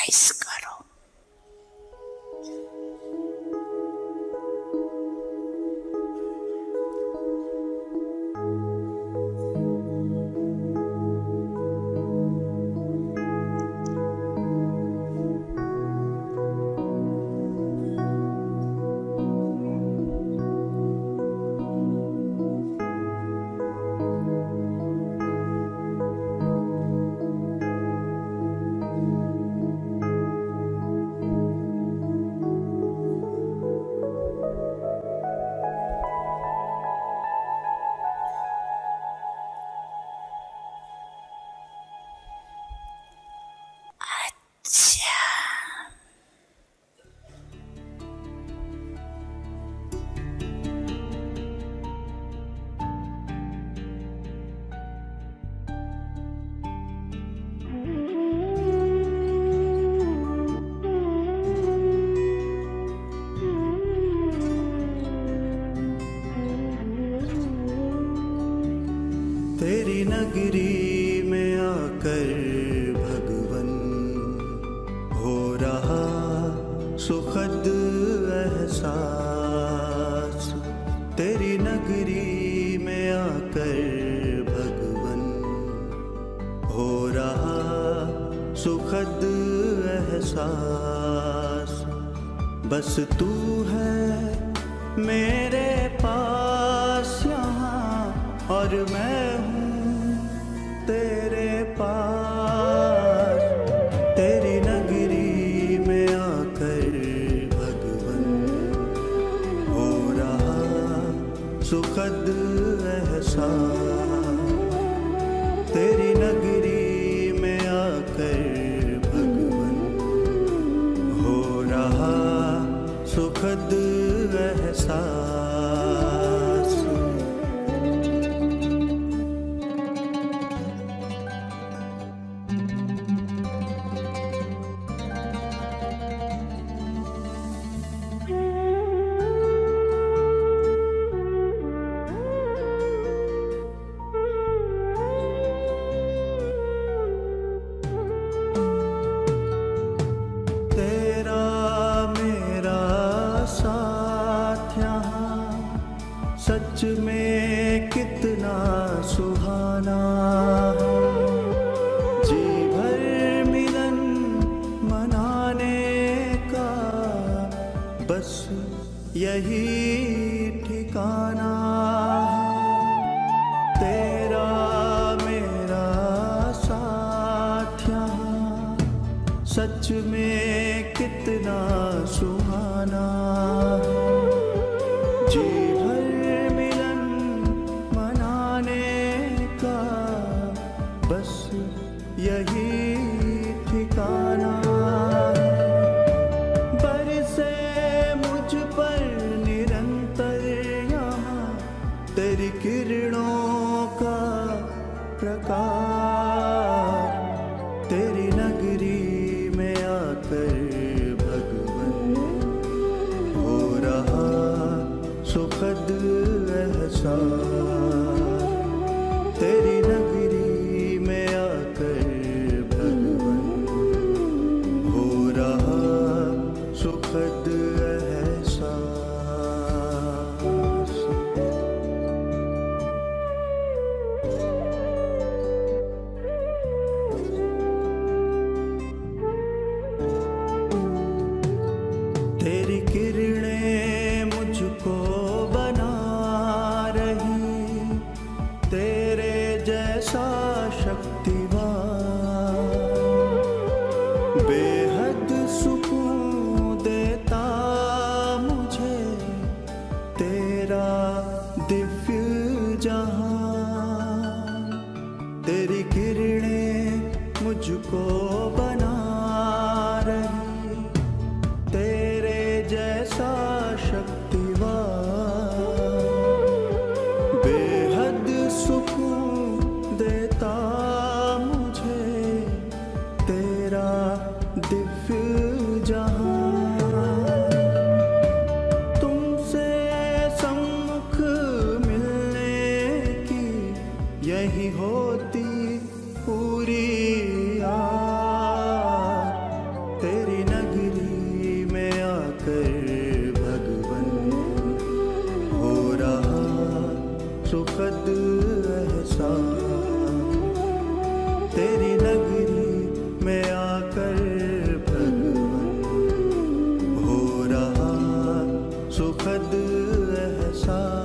Exercise करो। तेरी नगरी में आकर भगवन हो रहा सुखद एहसास। तेरी नगरी में आकर भगवन हो रहा सुखद एहसास। बस तू है मेरे पास यहाँ और मैं हूँ तेरे पास। तेरी नगरी में आकर भगवन हो रहा सुखद एहसास। तेरी नगरी में आकर भगवन हो रहा सुखद एहसास। तेरा मेरा साथ यहाँ सच में कितना सुहाना है। जी भर मिलन मनाने का बस यही ठिकाना है। तेरा मेरा साथ यहाँ सच में कितना सुहाना है। जी भर मिलन मनाने का बस यही ठिकाना है। बरसे मुझ पर निरंतर यहाँ तेरी किरणों का प्रकाश। तेरी नगरी में आकर भगवन हो रहा सुखद एहसास। तेरी नगरी में आकर भगवन हो रहा सुखद एहसास। तेरी किरणें मुझको बना रही तेरे जैसा शक्तिवान। बेहद सुकून देता मुझे तेरा दिव्य जहां। तेरी किरणें मुझको बना रही तेरे जैसा शक्तिवान। बेहद सुकून देता मुझे तेरा दिव्य जहां। तुमसे सम्मुख सुखद एहसास, तेरी नगरी में आकर भगवन हो रहा सुखद एहसास।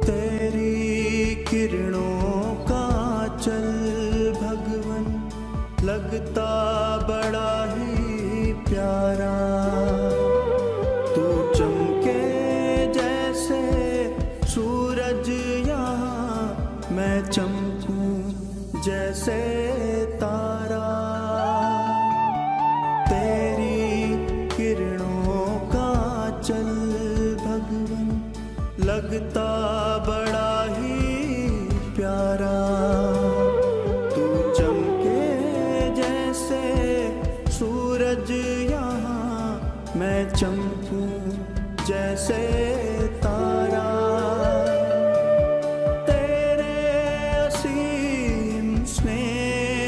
तेरी किरणों का चल भगवन लगता बड़ा ही प्यारा, तू चमके जैसे सूरज यहाँ, मैं चमकूं जैसे तारा। तेरी किरणों का चल भगवन लगता बड़ा ही प्यारा, तू चमके जैसे सूरज यहाँ, मैं चमकूं जैसे तारा। तेरे असीम स्नेह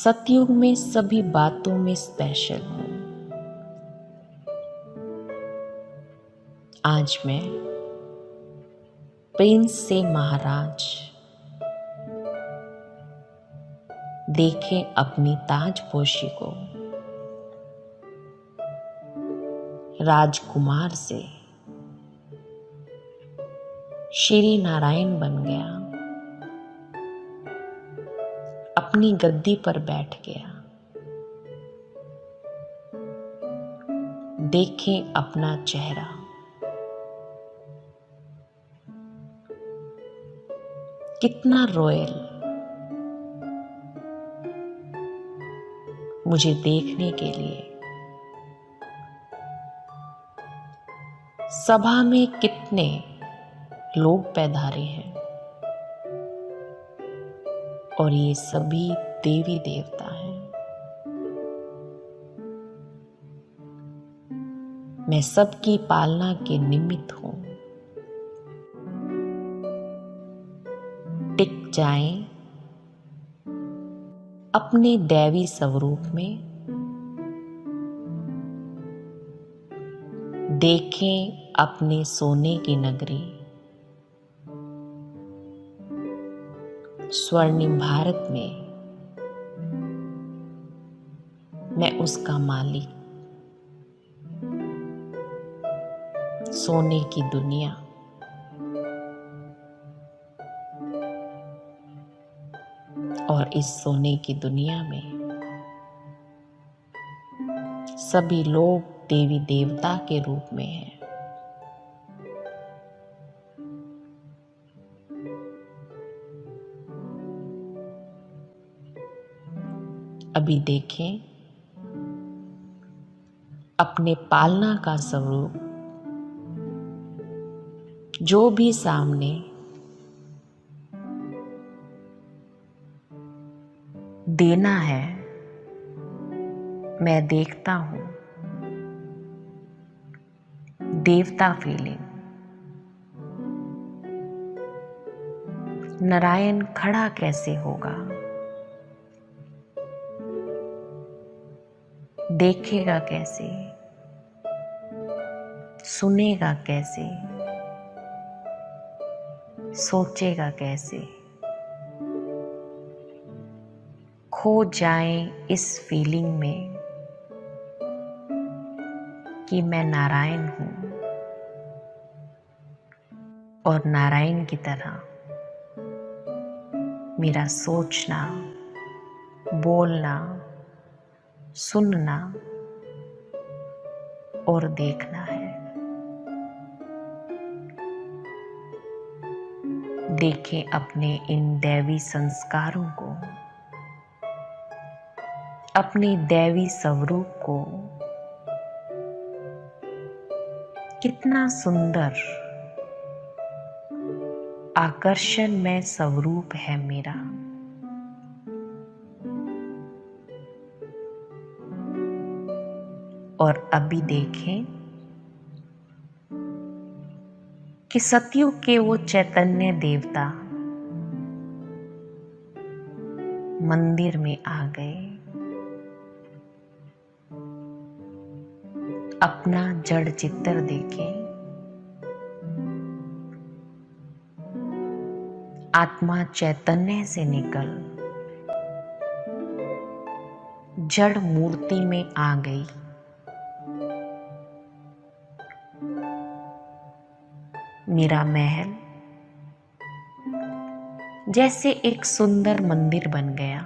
सतयुग में सभी बातों में स्पेशल हूं। आज मैं प्रिंस से महाराज, देखें अपनी ताजपोशी को। राजकुमार से श्री नारायण बन गया, अपनी गद्दी पर बैठ गया। देखें अपना चेहरा, कितना रॉयल। मुझे देखने के लिए सभा में कितने लोग पैधारे हैं, और ये सभी देवी देवता हैं। मैं सबकी पालना के निमित्त हूं। टिक जाएं अपने दैवी स्वरूप में। देखें अपने सोने की नगरी, स्वर्णिम भारत में मैं उसका मालिक। सोने की दुनिया, और इस सोने की दुनिया में सभी लोग देवी देवता के रूप में हैं। अभी देखें अपने पालना का स्वरूप। जो भी सामने देना है, मैं देखता हूं। देवता फीलिंग। नारायण खड़ा कैसे होगा, देखेगा कैसे, सुनेगा कैसे, सोचेगा कैसे। खो जाएं इस फीलिंग में कि मैं नारायण हूं, और नारायण की तरह मेरा सोचना, बोलना, सुनना और देखना है। देखें अपने इन दैवी संस्कारों को, अपने दैवी स्वरूप को। कितना सुंदर आकर्षणमय स्वरूप है मेरा। और अभी देखें कि सतयुग के वो चैतन्य देवता मंदिर में आ गए। अपना जड़ चित्र देखें। आत्मा चैतन्य से निकल जड़ मूर्ति में आ गई। मेरा महल जैसे एक सुंदर मंदिर बन गया।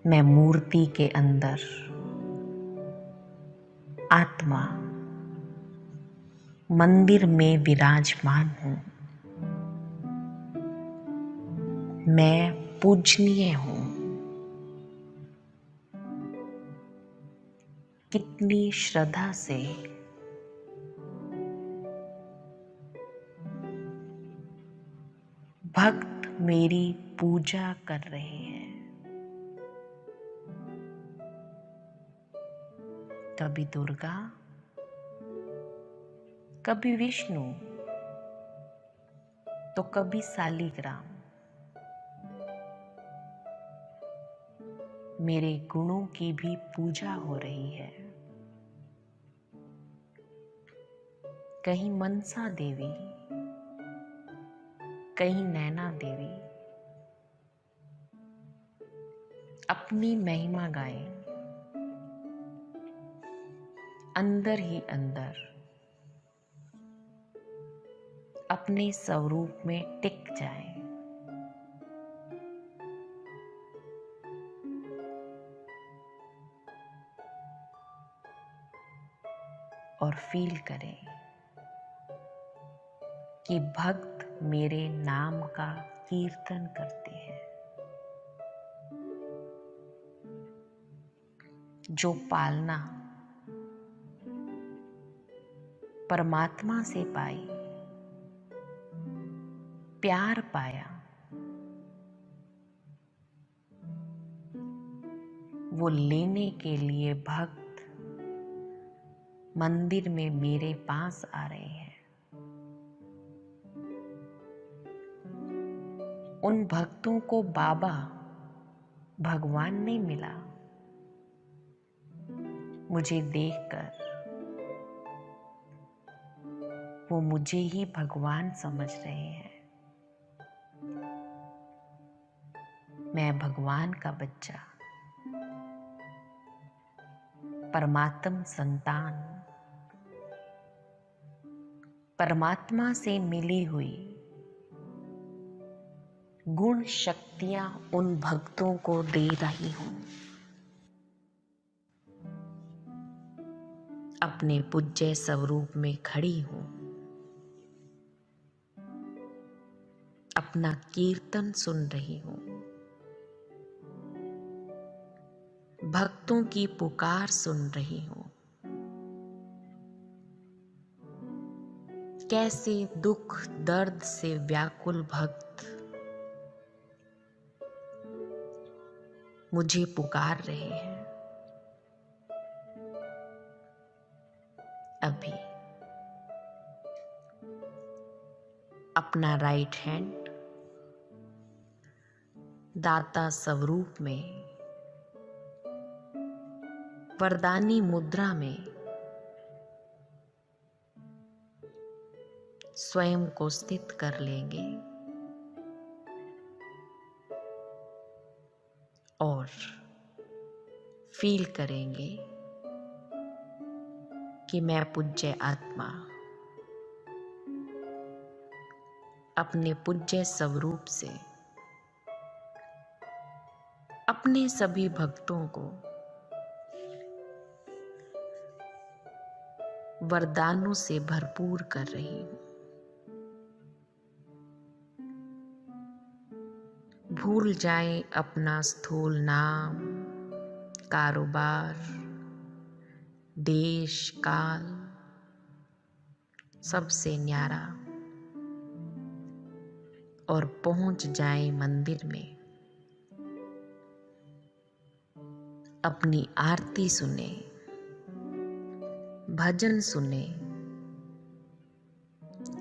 मैं मूर्ति के अंदर आत्मा मंदिर में विराजमान हूं। मैं पूजनीय हूं। कितनी श्रद्धा से भक्त मेरी पूजा कर रहे हैं। कभी दुर्गा, कभी विष्णु, तो कभी शालिग्राम। मेरे गुणों की भी पूजा हो रही है। कहीं मनसा देवी, कहीं नैना देवी अपनी महिमा गाए, अंदर ही अंदर अपने स्वरूप में टिक जाए। और फील करें कि भक्त मेरे नाम का कीर्तन करते हैं। जो पालना परमात्मा से पाई, प्यार पाया, वो लेने के लिए भक्त मंदिर में मेरे पास आ रहे हैं। उन भक्तों को बाबा भगवान नहीं मिला, मुझे देखकर वो मुझे ही भगवान समझ रहे हैं। मैं भगवान का बच्चा, परमात्म संतान, परमात्मा से मिली हुई गुण शक्तियां उन भक्तों को दे रही हूं। अपने पूज्य स्वरूप में खड़ी हूं, अपना कीर्तन सुन रही हूं, भक्तों की पुकार सुन रही हूं। कैसे दुख दर्द से व्याकुल भक्त मुझे पुकार रहे हैं। अभी अपना राइट हैंड दाता स्वरूप में वरदानी मुद्रा में स्वयं को स्थित कर लेंगे और फील करेंगे कि मैं पूज्य आत्मा अपने पूज्य स्वरूप से अपने सभी भक्तों को वरदानों से भरपूर कर रही हूं। भूल जाएं अपना स्थूल नाम, कारोबार, देश काल, सबसे न्यारा, और पहुंच जाएं मंदिर में। अपनी आरती सुने, भजन सुने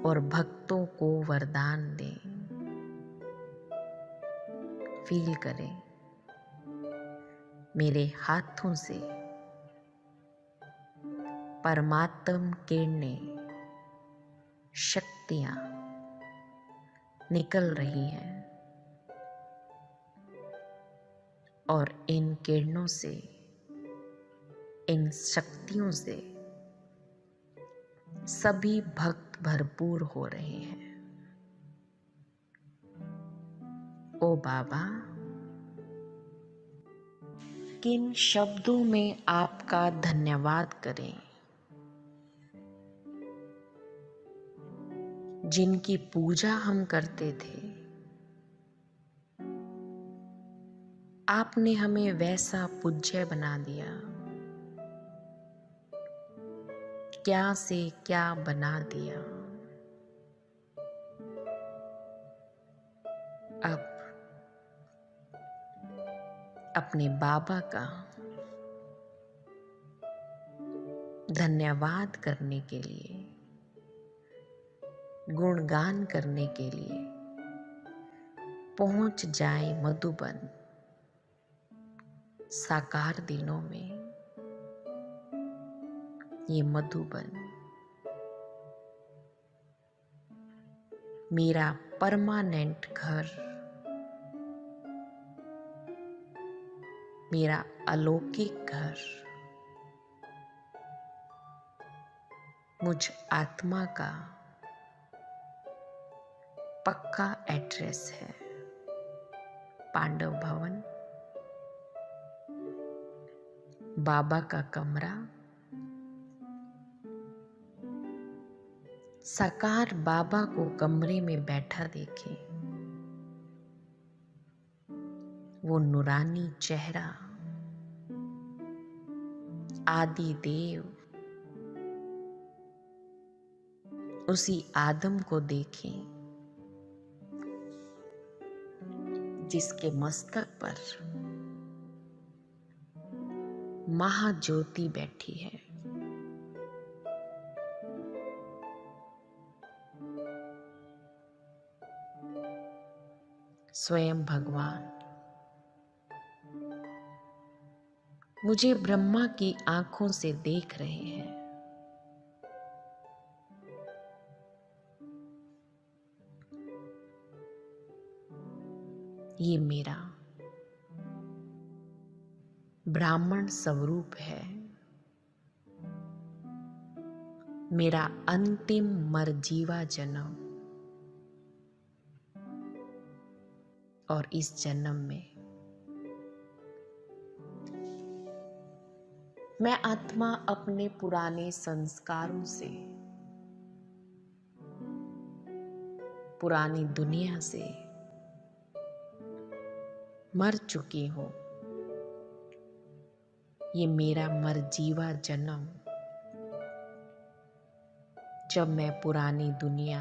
और भक्तों को वरदान दें। फील करें मेरे हाथों से परमात्म किरणें, शक्तियां निकल रही हैं और इन किरणों से, इन शक्तियों से सभी भक्त भरपूर हो रहे हैं। ओ बाबा, किन शब्दों में आपका धन्यवाद करें, जिनकी पूजा हम करते थे। आपने हमें वैसा पूज्य बना दिया, क्या से क्या बना दिया। अब अपने बाबा का धन्यवाद करने के लिए, गुणगान करने के लिए पहुंच जाए मधुबन। साकार दिनों में ये मधुबन मेरा परमानेंट घर, मेरा अलौकिक घर, मुझ आत्मा का पक्का एड्रेस है। पांडव भवन, बाबा का कमरा, साकार बाबा को कमरे में बैठा देखे, वो नूरानी चेहरा, आदि देव, उसी आदम को देखें जिसके मस्तक पर महाज्योति बैठी है। स्वयं भगवान मुझे ब्रह्मा की आंखों से देख रहे हैं। ये मेरा ब्राह्मण स्वरूप है, मेरा अंतिम मरजीवा जन्म। और इस जन्म में मैं आत्मा अपने पुराने संस्कारों से, पुरानी दुनिया से मर चुकी हूं। ये मेरा मरजीवा जन्म, जब मैं पुरानी दुनिया,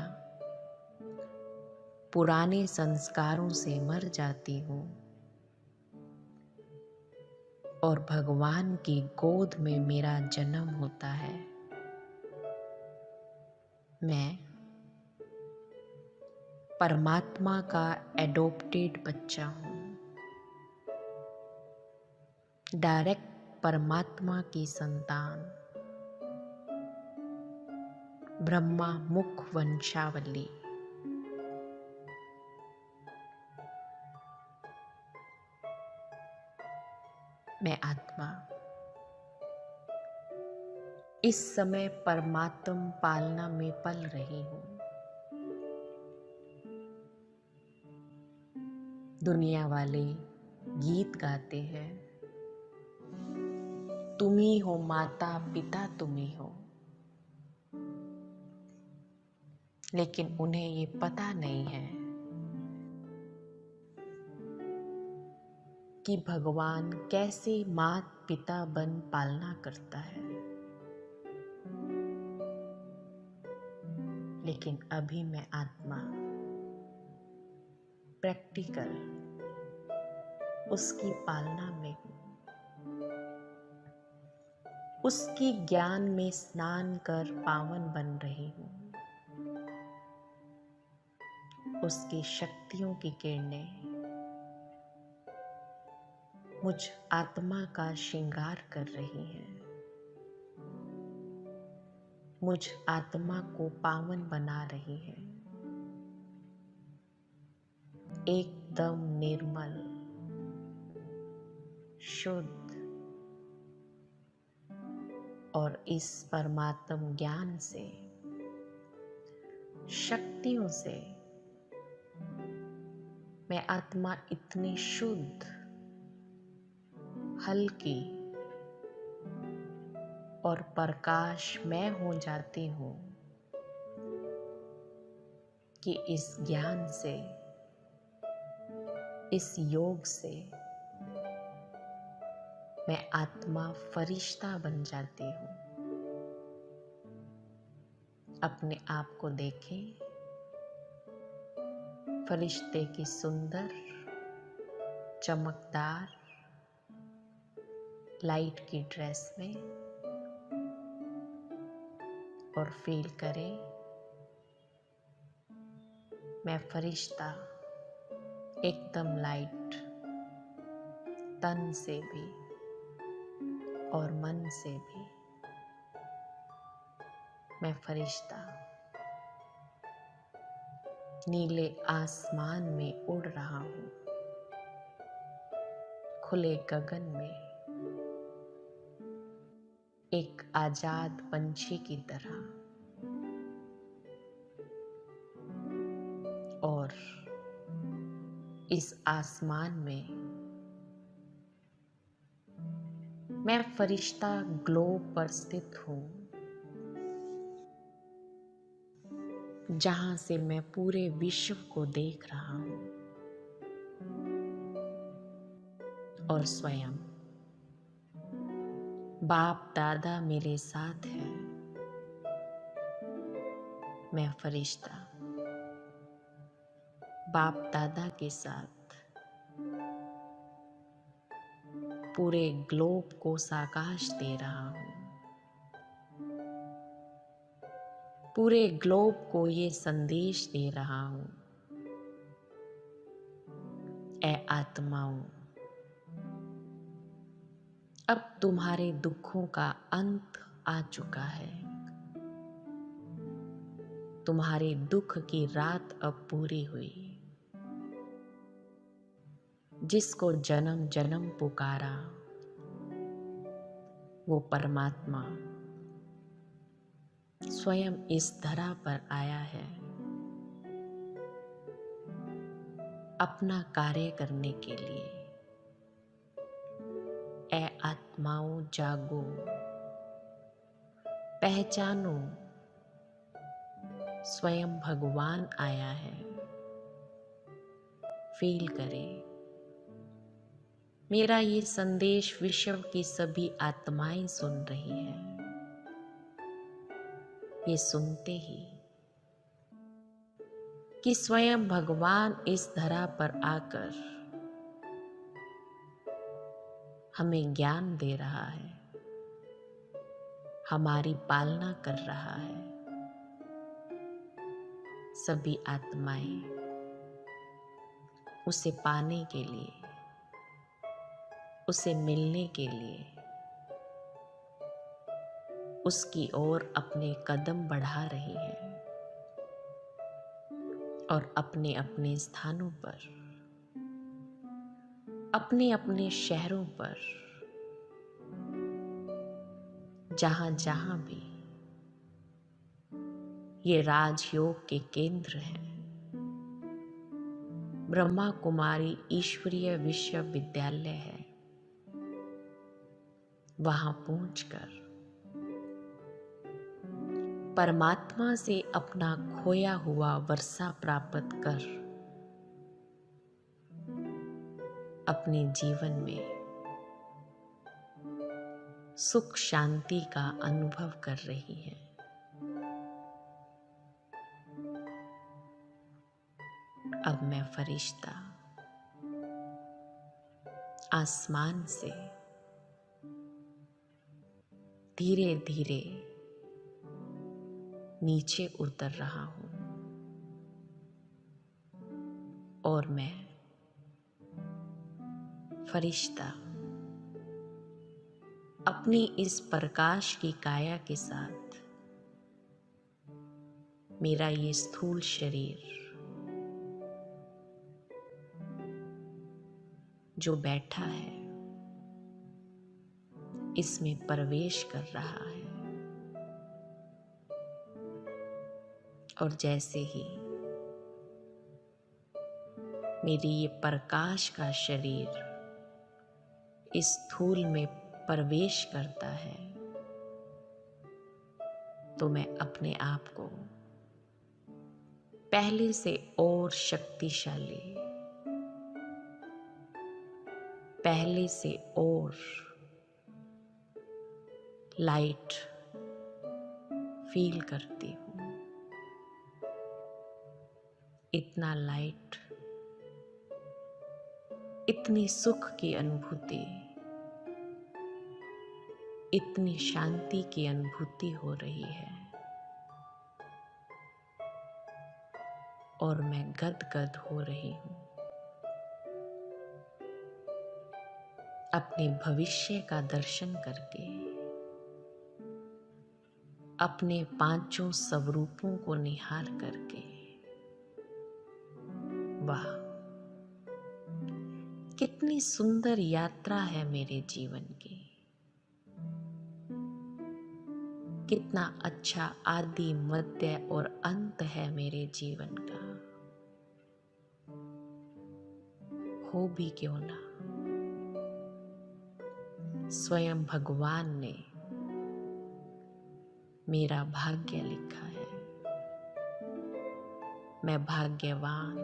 पुराने संस्कारों से मर जाती हूं और भगवान की गोद में मेरा जन्म होता है। मैं परमात्मा का एडॉप्टेड बच्चा हूं, डायरेक्ट परमात्मा की संतान, ब्रह्मा मुख वंशावली। मैं आत्मा इस समय परमात्म पालना में पल रही हूं। दुनिया वाले गीत गाते हैं, तुम ही हो माता पिता, तुम ही हो, लेकिन उन्हें ये पता नहीं है कि भगवान कैसे मात पिता बन पालना करता है। लेकिन अभी मैं आत्मा प्रैक्टिकल उसकी पालना में हूं, उसकी ज्ञान में स्नान कर पावन बन रही हूं। उसकी शक्तियों की किरणें मुझ आत्मा का श्रृंगार कर रही हैं, मुझ आत्मा को पावन बना रही है। एकदम निर्मल, शुद्ध और इस परमात्म ज्ञान से, शक्तियों से मैं आत्मा इतनी शुद्ध, हल्की और प्रकाशमय हो जाती हूँ कि इस ज्ञान से, इस योग से मैं आत्मा फरिश्ता बन जाती हूँ। अपने आप को देखें, फरिश्ते की सुंदर, चमकदार लाइट की ड्रेस में, और फील करें मैं फरिश्ता एकदम लाइट, तन से भी और मन से भी मैं फरिश्ता नीले आसमान में उड़ रहा हूँ, खुले गगन में एक आजाद पंछी की तरह। और इस आसमान में मैं फरिश्ता ग्लोब पर स्थित हूँ, जहां से मैं पूरे विश्व को देख रहा हूँ और स्वयं बाप दादा मेरे साथ है। मैं फरिश्ता बाप दादा के साथ पूरे ग्लोब को साकाश दे रहा हूँ, पूरे ग्लोब को ये संदेश दे रहा हूँ, ऐ आत्माओं, अब तुम्हारे दुखों का अंत आ चुका है। तुम्हारे दुख की रात अब पूरी हुई। जिसको जन्म जन्म पुकारा वो परमात्मा स्वयं इस धरा पर आया है, अपना कार्य करने के लिए। ऐ आत्माओं जागो, पहचानो, स्वयं भगवान आया है। फील करें, मेरा ये संदेश विश्व की सभी आत्माएं सुन रही हैं। ये सुनते ही कि स्वयं भगवान इस धरा पर आकर हमें ज्ञान दे रहा है, हमारी पालना कर रहा है। सभी आत्माएं उसे पाने के लिए, उसे मिलने के लिए उसकी ओर अपने कदम बढ़ा रही हैं और अपने अपने स्थानों पर, अपने अपने शहरों पर, जहां जहां भी ये राजयोग के केंद्र हैं, ब्रह्मा कुमारी ईश्वरीय विश्वविद्यालय है, वहां पहुंचकर परमात्मा से अपना खोया हुआ वर्षा प्राप्त कर अपने जीवन में सुख शांति का अनुभव कर रही है। अब मैं फरिश्ता आसमान से धीरे धीरे नीचे उतर रहा हूं और मैं फरिश्ता अपनी इस प्रकाश की काया के साथ मेरा ये स्थूल शरीर जो बैठा है इसमें प्रवेश कर रहा है। और जैसे ही मेरी ये प्रकाश का शरीर इस स्थूल में प्रवेश करता है तो मैं अपने आप को पहले से और शक्तिशाली, पहले से और लाइट फील करती हूँ। इतना लाइट, इतनी सुख की अनुभूति, इतनी शांति की अनुभूति हो रही है और मैं गदगद हो रही हूँ। अपने भविष्य का दर्शन करके अपने पांचों स्वरूपों को निहार करके, वाह कितनी सुंदर यात्रा है मेरे जीवन की, कितना अच्छा आदि मध्य और अंत है मेरे जीवन का। हो भी क्यों ना, स्वयं भगवान ने मेरा भाग्य लिखा है। मैं भाग्यवान,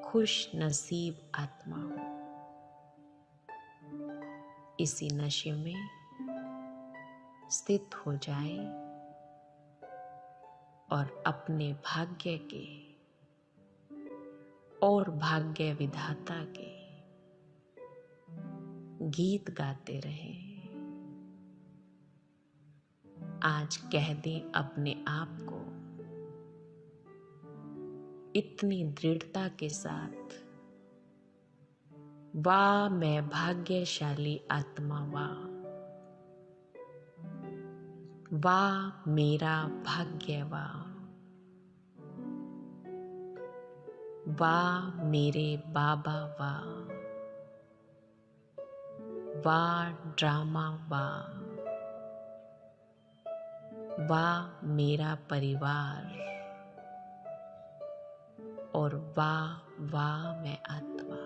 खुश नसीब आत्मा हूं। इसी नशे में स्थित हो जाए और अपने भाग्य के और भाग्य विधाता के गीत गाते रहे। आज कह दें अपने आप को इतनी दृढ़ता के साथ, वाह मैं भाग्यशाली आत्मा, वाह मेरा भाग्य, वाह मेरे बाबा, वाह ड्रामा, वाह मेरा परिवार, और वाह वाह मैं आत्मा।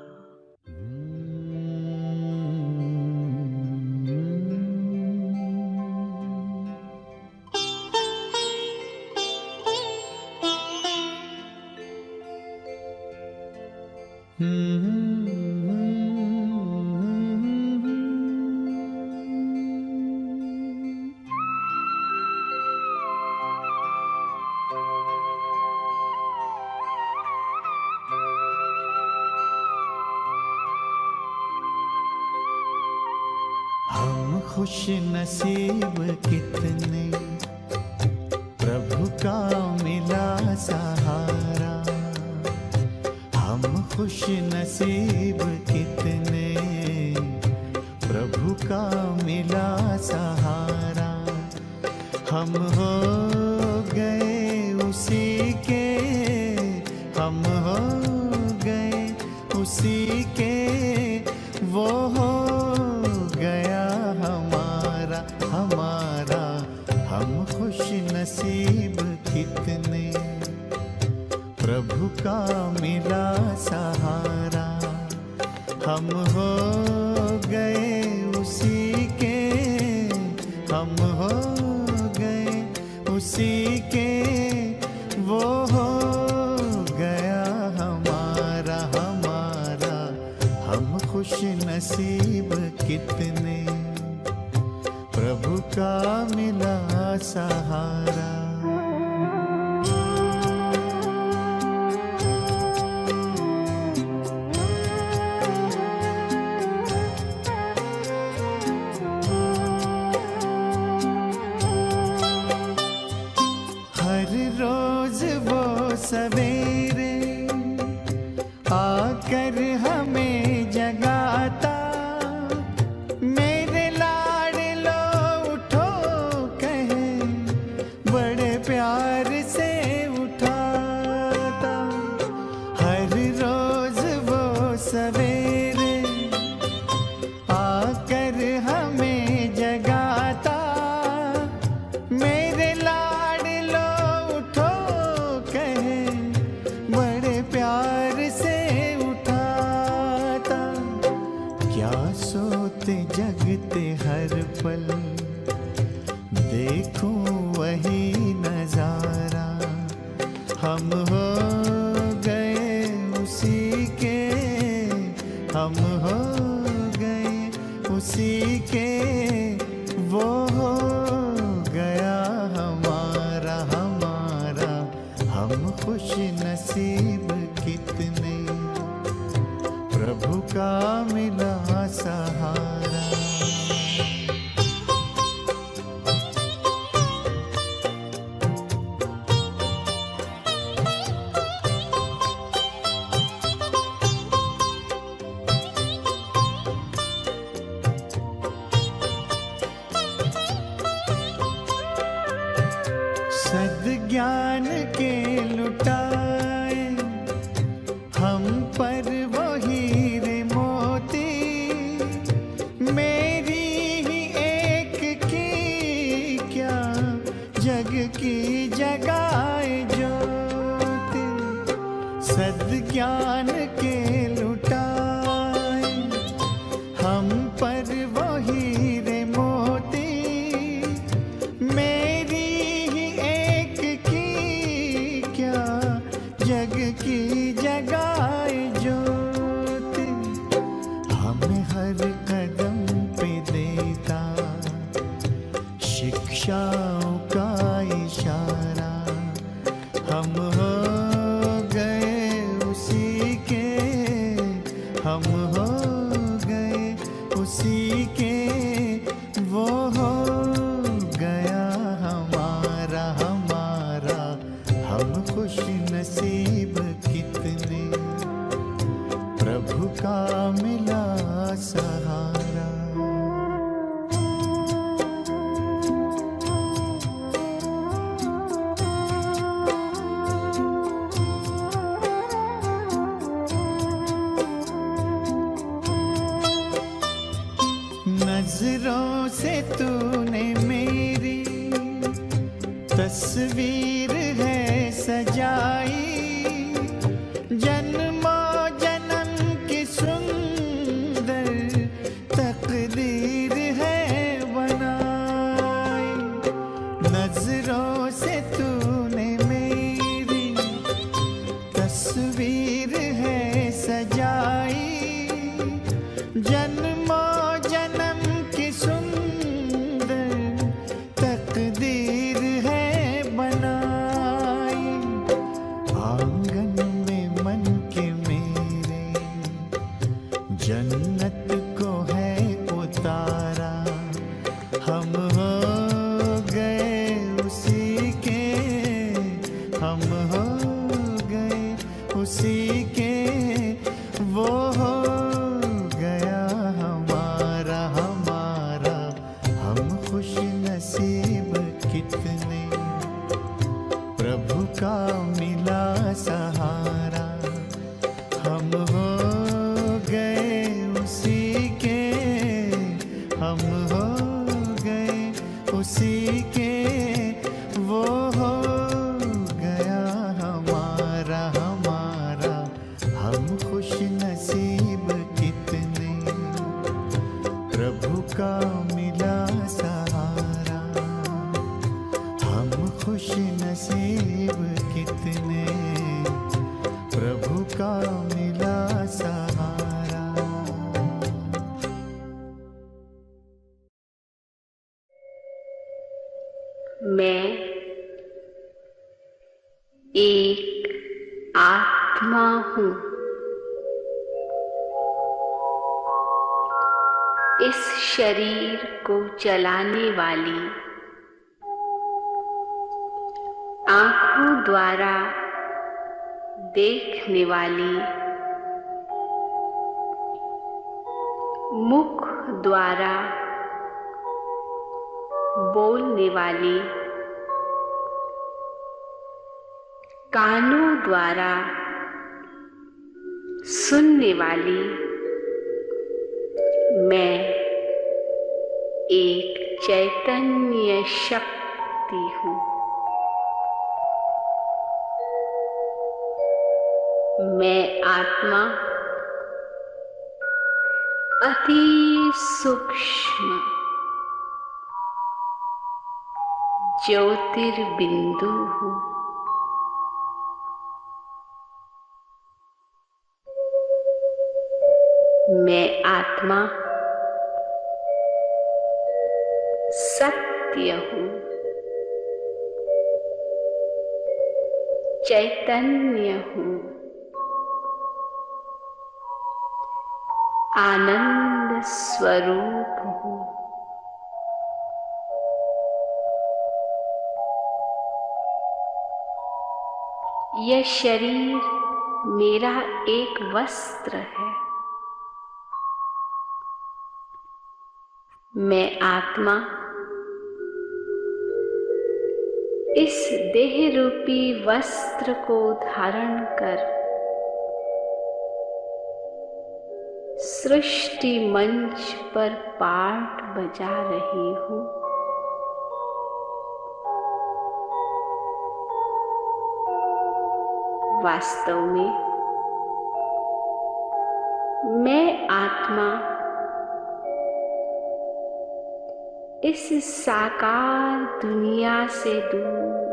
खुश नसीब कितने प्रभु का मिला सहारा। हम खुश नसीब कितने प्रभु का मिला सहारा। हम हो गए उसी के, हम हो गए उसी के, वो हो गया हमारा हमारा। हम खुश नसीब कितने प्रभु का मिला सहारा। हम हो गए उसी के, हम हो गए उसी के, वो हो गया हमारा हमारा। हम खुश नसीब कितने प्रभु का मिला सहारा। हर रोज वो सवेरे आकर हमें जगाता। मेरे लाडलो उठो कहे, बड़े प्यार से उठाता। हर रोज वो सवेरे आकर हमें जगाता। मेरे लाडलो उठो कहे, बड़े प्यार से उठाता। क्या सोते जगते हर पल देखूं वही नजारा। हम हो गए उसी के, हम हो गए उसी के, वो हो गया हमारा हमारा। हम खुश नसीब कितने प्रभु का मिला सहारा। सद्ज्ञान के लुटाए हम पर वो हीरे मोती, मेरी ही एक की क्या जग की जगाए ज्योति। सद्ज्ञान के लुटाए हम पर वो हीरे मोती, मेरी ही एक की क्या जग की जगाए ज्योति। हमें हर कदम पे देता शिक्षाओं का इशारा, हम हो गए उसी के, हम हो गए उसी के, वो हो गया हमारा हमारा। हम खुश नसीब कितने, प्रभु का मिला सहारा। नजरों से तूने मेरी तस्वीर है सजाई, जन्मों जन्म की सुंदर तकदीर है बनाई। नजरों से तूने मेरी तस्वीर है सजाई, जन्मों जन्म की सुंदर तकदीर है बनाई। आंगन में मन के मेरे जन्नत को है उतारा, हम हो गए उसी के, हम हो गए उसी के, वो हो गया हमारा हमारा। हम खुश नसीब कितने, प्रभु का मिला सहारा। हम हो गए उसी के, हम हो गए उसी के, वो हो गया हमारा हमारा। हम खुश नसीब कितने, प्रभु का मिला सहारा। हम खुश नसीब कितने, प्रभु का मिला सहारा। मैं एक आत्मा हूँ। इस शरीर को चलाने वाली, आँखों द्वारा देखने वाली, मुख द्वारा बोलने वाली, कानों द्वारा सुनने वाली, मैं एक चैतन्य शक्ति हूँ। मैं आत्मा अति सूक्ष्म ज्योतिर्बिंदु हूँ। मैं आत्मा सत्य हूँ, चैतन्य हूँ, आनंद स्वरूप हूँ। यह शरीर मेरा एक वस्त्र है। मैं आत्मा इस देह रूपी वस्त्र को धारण कर सृष्टि मंच पर पाठ बजा रही हूँ। वास्तव में मैं आत्मा इस साकार दुनिया से दूर,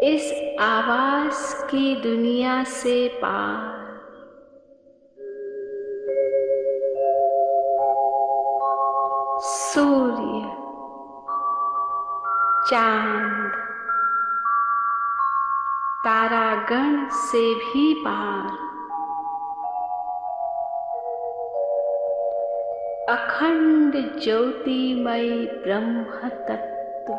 इस आवाज की दुनिया से पार, सूर्य, चांद, तारागण से भी पार, अखंड ज्योतिमय ब्रह्म तत्व,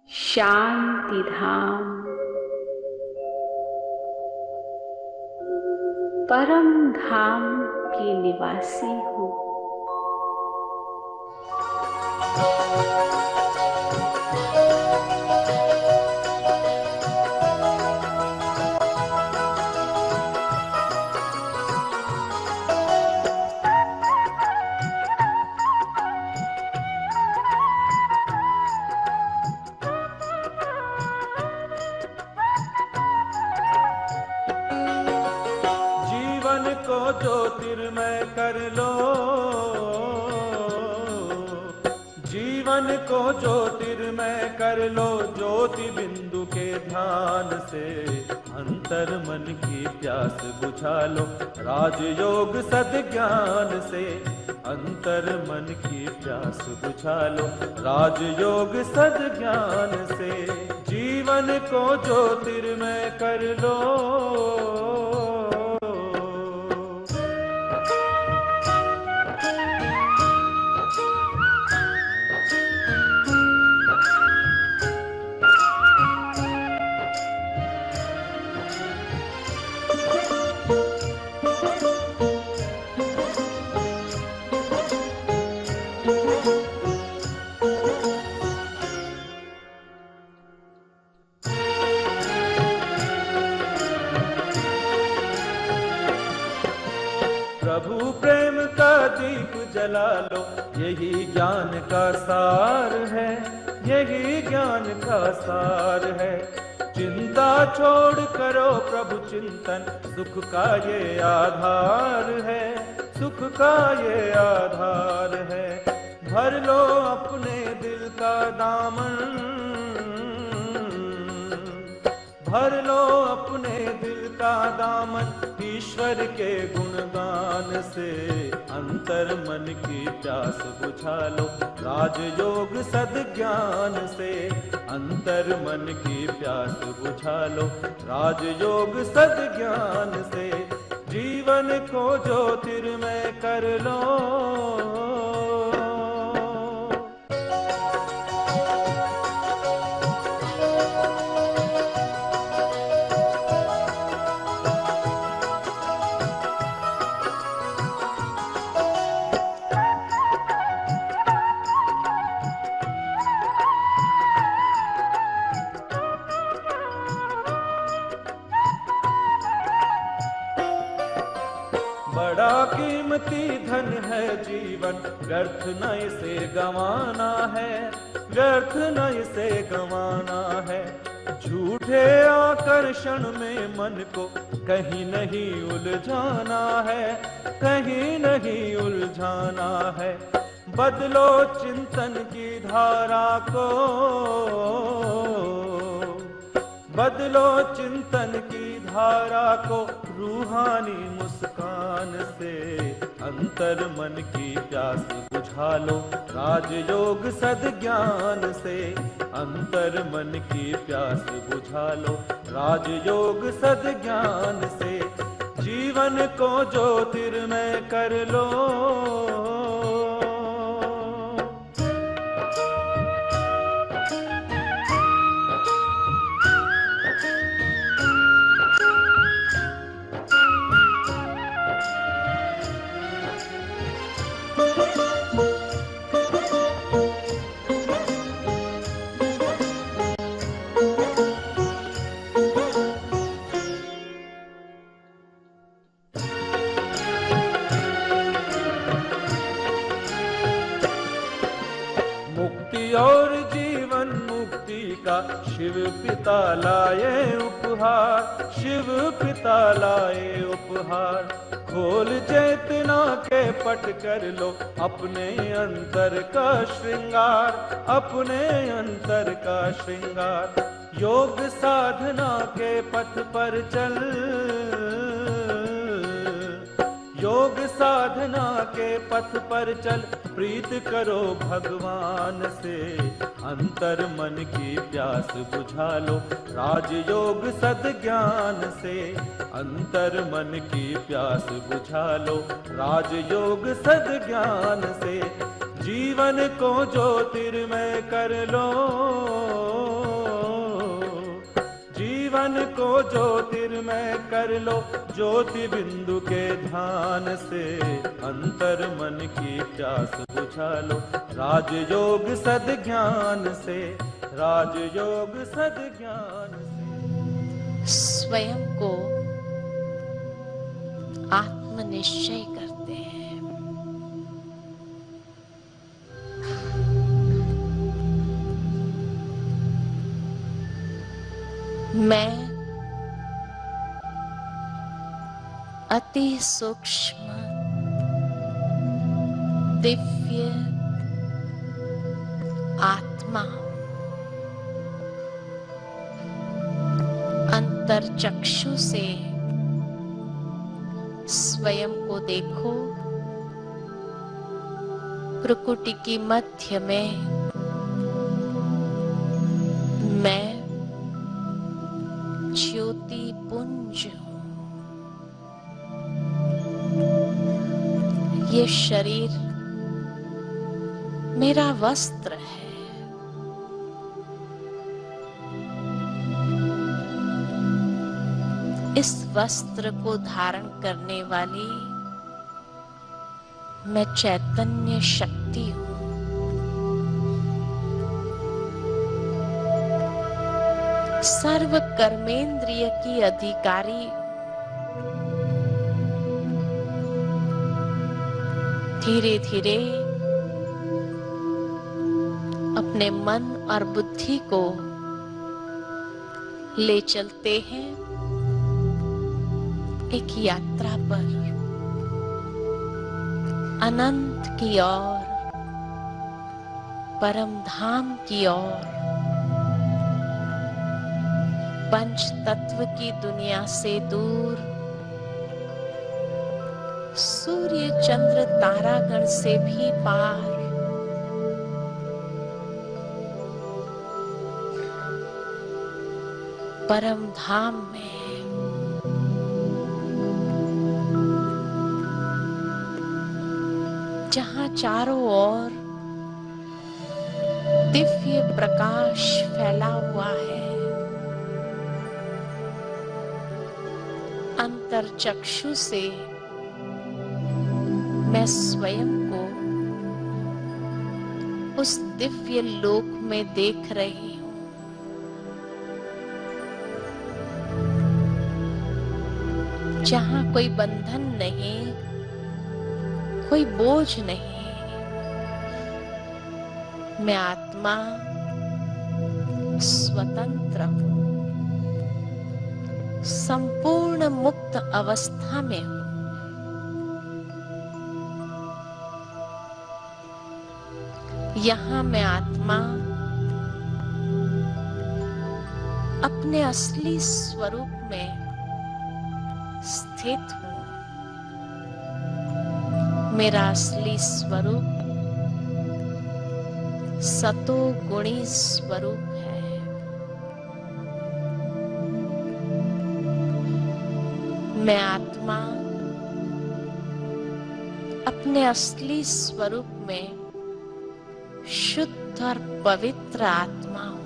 शांति धाम, परम धाम की निवासी हूँ। ज्योतिर्मय कर लो, जीवन को ज्योतिर्मय कर लो, ज्योति बिंदु के ध्यान से अंतर मन की प्यास बुझा लो, राजयोग सद्ज्ञान से अंतर मन की प्यास बुझा लो, राजयोग सद्ज्ञान से जीवन को ज्योतिर्मय कर लो। प्रभु प्रेम का दीप जला लो, यही ज्ञान का सार है, यही ज्ञान का सार है। चिंता छोड़ करो प्रभु चिंतन, सुख का ये आधार है, सुख का ये आधार है। भर लो अपने दिल का दामन, भर लो अपने दिल का दामन, ईश्वर के गुणगान से अंतर मन की प्यास बुझा लो, राजयोग सद्ज्ञान से अंतर मन की प्यास बुझा लो, राजयोग सद्ज्ञान से जीवन को ज्योतिर्मय कर लो। बड़ा कीमती धन है जीवन, व्यर्थ न इसे गंवाना है, व्यर्थ न इसे गंवाना है। झूठे आकर्षण में मन को कहीं नहीं उलझाना है, कहीं नहीं उलझाना है। बदलो चिंतन की धारा को, बदलो चिंतन की धारा को, रूहानी मुस्कान से अंतर मन की प्यास बुझा लो, राजयोग सद्ज्ञान से अंतर मन की प्यास बुझा लो, राजयोग सद्ज्ञान से जीवन को ज्योतिर्मय कर लो। शिव पिता लाए उपहार, शिव पिता लाए उपहार। खोल चेतना के पट कर लो अपने अंतर का श्रृंगार, अपने अंतर का श्रृंगार। योग साधना के पथ पर चल, योग साधना के पथ पर चल। प्रीत करो भगवान से, अंतर मन की प्यास बुझा लो राजयोग सद्ज्ञान से। अंतर मन की प्यास बुझा लो राजयोग सद्ज्ञान से। जीवन को ज्योतिर्मय कर लो, जीवन को ज्योतिर्मय कर लो ज्योति बिंदु के ध्यान से। अंतर मन की प्यास बुझा लो राजयोग सद्ज्ञान से, राजयोग सद्ज्ञान से। स्वयं को आत्मनिश्चय करते हैं। मैं अति सूक्ष्म दिव्य आत्मा हूं। अंतरचक्षु से स्वयं को देखो। प्रकृति की मध्य में मैं ज्योति पुंज हूं। ये शरीर मेरा वस्त्र है। इस वस्त्र को धारण करने वाली मैं चैतन्य शक्ति हूं। सर्व कर्मेंद्रिय की अधिकारी। धीरे धीरे अपने मन और बुद्धि को ले चलते हैं एक यात्रा पर, अनंत की ओर, परम धाम की ओर। पंच तत्व की दुनिया से दूर, सूर्य चंद्र तारागण से भी पार। परम धाम में जहां चारों ओर दिव्य प्रकाश फैला हुआ है। अंतरचक्षु से मैं स्वयं को उस दिव्य लोक में देख रही हूं। जहां कोई बंधन नहीं, कोई बोझ नहीं। मैं आत्मा स्वतंत्र हूं, संपूर्ण मुक्त अवस्था में हूं। यहां मैं आत्मा अपने असली स्वरूप में स्थित हूं। मेरा असली स्वरूप सतो गुणी स्वरूप है। मैं आत्मा अपने असली स्वरूप में शुद्ध और पवित्र आत्मा हूं।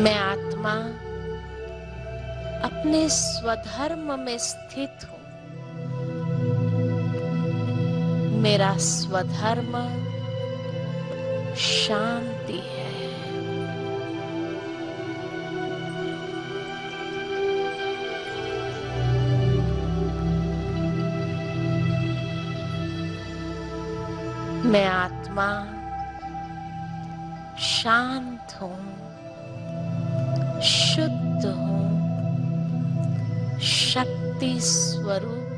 मैं आत्मा अपने स्वधर्म में स्थित हूं। मेरा स्वधर्म शांति है। मैं आत्मा शांत हूँ, शुद्ध हूँ, शक्ति स्वरूप।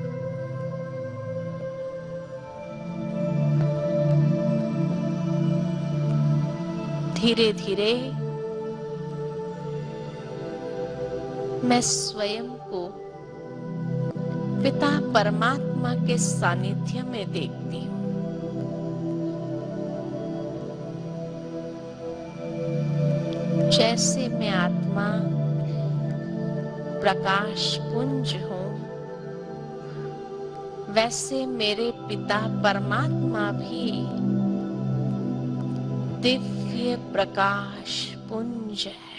धीरे धीरे मैं स्वयं को पिता परमात्मा के सानिध्य में देखती हूँ। जैसे मैं आत्मा प्रकाश पुंज हूँ, वैसे मेरे पिता परमात्मा भी दिव्य प्रकाश पुंज है।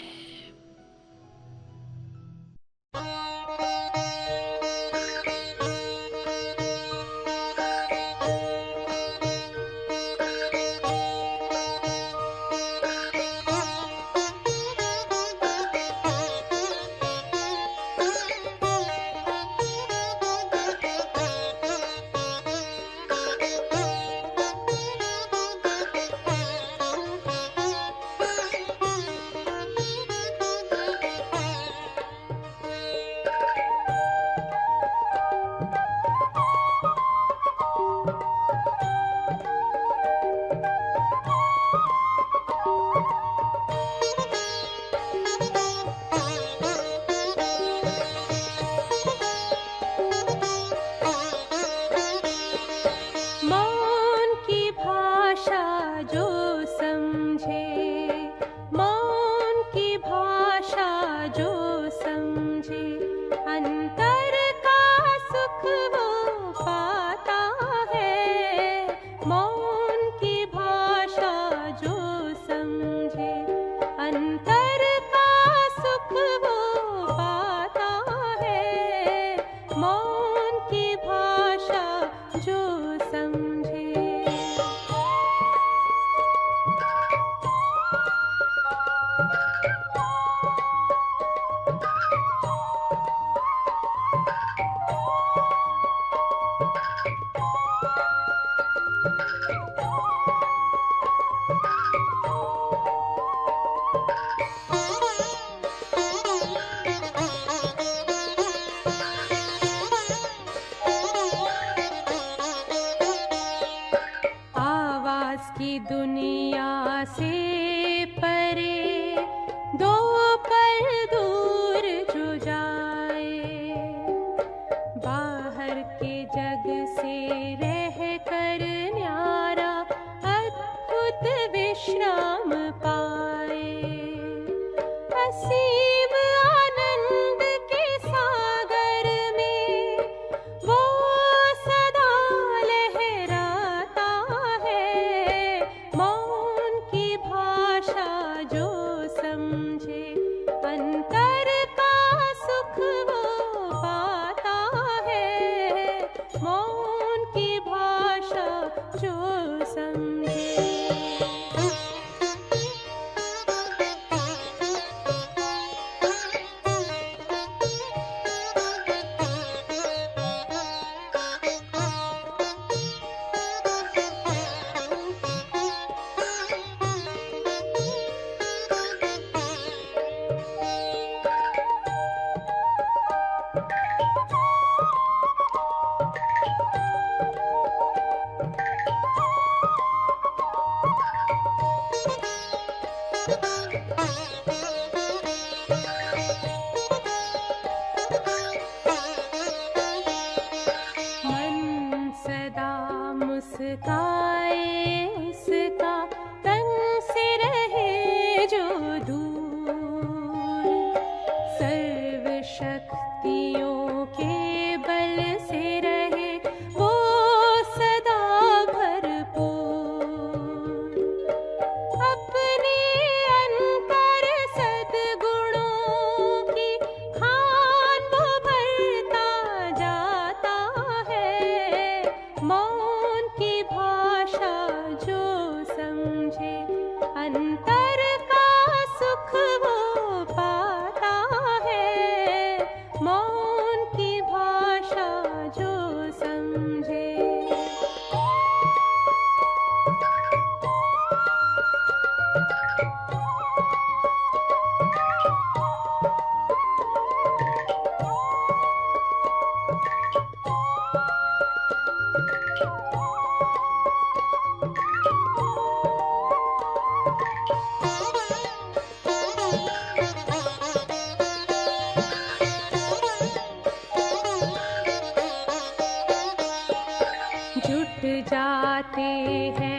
की दुनिया से परे दो पल दूर जो जाए, बाहर के जग से रह कर न्यारा अद्भुत विश्राम पाए। असीम आनंद के सागर में वो सदा लहराता है। मौन की भाषा जो समझे, अंतर का सुख वो पाता है। मौन की भाषा जो समझे। मन सदा मुस्काए उसका, तन से रहे जो दूर। सर्व शक्तियों के बल से रहे वो सदा भरपूर। अपने अंतर सद्गुणों की खान वो भरता जाता है। मौन की भाषा जो समझे, अंतर का सुख वो पाता है। मौन हैं